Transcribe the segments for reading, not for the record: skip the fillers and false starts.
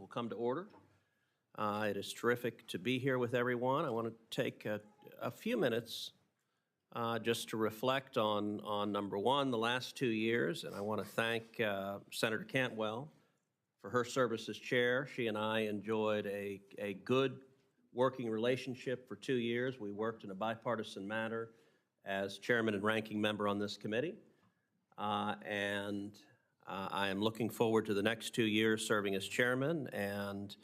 will come to order. It is terrific to be here with everyone. I want to take a few minutes just to reflect on number one, the last 2 years, and I want to thank Senator Cantwell for her service as chair. She and I enjoyed a good working relationship for 2 years. We worked in a bipartisan manner as chairman and ranking member on this committee, and I am looking forward to the next 2 years serving as chairman, and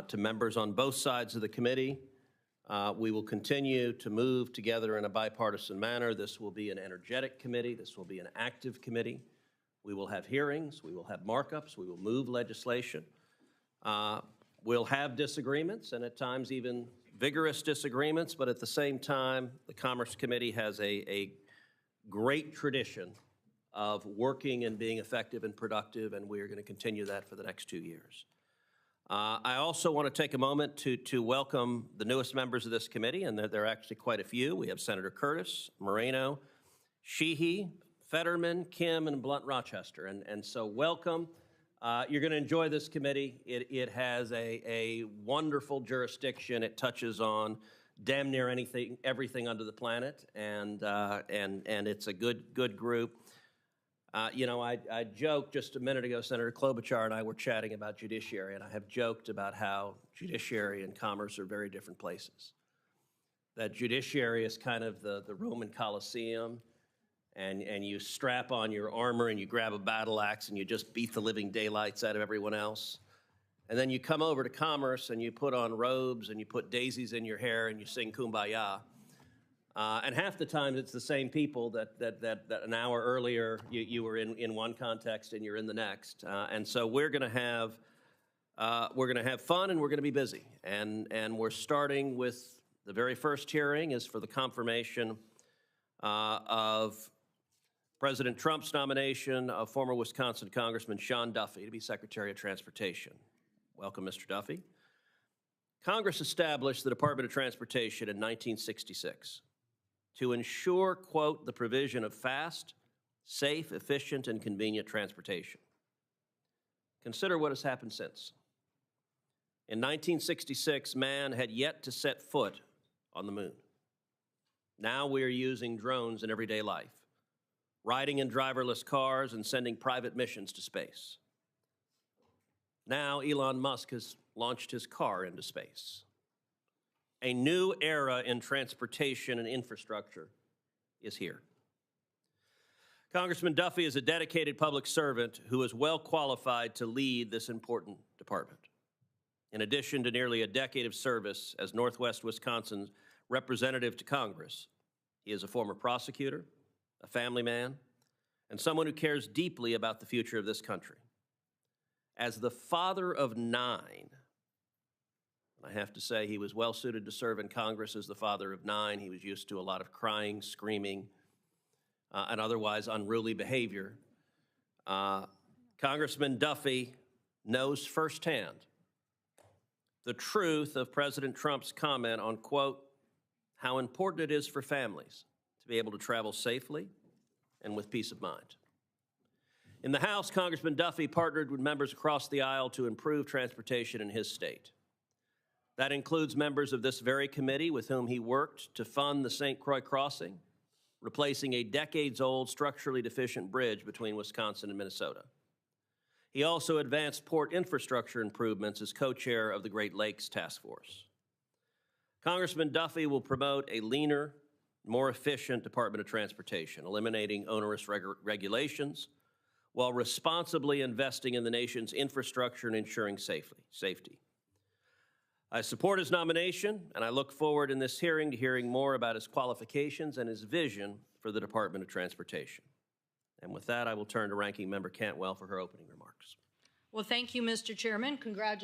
to members on both sides of the committee. We will continue to move together in a bipartisan manner. This will be an energetic committee. This will be an active committee. We will have hearings. We will have markups. We will move legislation. We'll have disagreements, and at times even vigorous disagreements, but at the same time, the Commerce Committee has a great tradition of working and being effective and productive, and we are going to continue that for the next 2 years. I also want to take a moment to welcome the newest members of this committee, and there are actually quite a few. We have Senator Curtis, Moreno, Sheehy, Fetterman, Kim, and Blunt-Rochester, and so welcome. You're going to enjoy this committee. It has a wonderful jurisdiction. It touches on damn near everything under the planet, and it's a good group. You know, I joked just a minute ago, Senator Klobuchar and I were chatting about judiciary, and I have joked about how judiciary and commerce are very different places. That judiciary is kind of the Roman Colosseum, and you strap on your armor and you grab a battle axe and you just beat the living daylights out of everyone else. And then you come over to commerce and you put on robes and you put daisies in your hair and you sing Kumbaya. And half the time it's the same people that an hour earlier you were in one context and you're in the next. And so we're going to have fun and we're going to be busy. And we're starting with the very first hearing is for the confirmation of President Trump's nomination of former Wisconsin Congressman Sean Duffy to be Secretary of Transportation. Welcome, Mr. Duffy. Congress established the Department of Transportation in 1966 to ensure, quote, the provision of fast, safe, efficient, and convenient transportation. Consider what has happened since. In 1966, man had yet to set foot on the moon. Now we are using drones in everyday life, riding in driverless cars and sending private missions to space. Now Elon Musk has launched his car into space. A new era in transportation and infrastructure is here. Congressman Duffy is a dedicated public servant who is well qualified to lead this important department. In addition to nearly a decade of service as Northwest Wisconsin's representative to Congress, he is a former prosecutor, a family man, and someone who cares deeply about the future of this country. As the father of 9, I have to say he was well suited to serve in Congress as the father of 9. He was used to a lot of crying, screaming, and otherwise unruly behavior. Congressman Duffy knows firsthand the truth of President Trump's comment on, quote, how important it is for families to be able to travel safely and with peace of mind. In the House, Congressman Duffy partnered with members across the aisle to improve transportation in his state. That includes members of this very committee with whom he worked to fund the St. Croix crossing, replacing a decades-old structurally deficient bridge between Wisconsin and Minnesota. He also advanced port infrastructure improvements as co-chair of the Great Lakes Task Force. Congressman Duffy will promote a leaner, more efficient Department of Transportation, eliminating onerous regulations while responsibly investing in the nation's infrastructure and ensuring safety. I support his nomination, and I look forward in this hearing to hearing more about his qualifications and his vision for the Department of Transportation. And with that, I will turn to Ranking Member Cantwell for her opening remarks. Well, thank you, Mr. Chairman. Congratulations.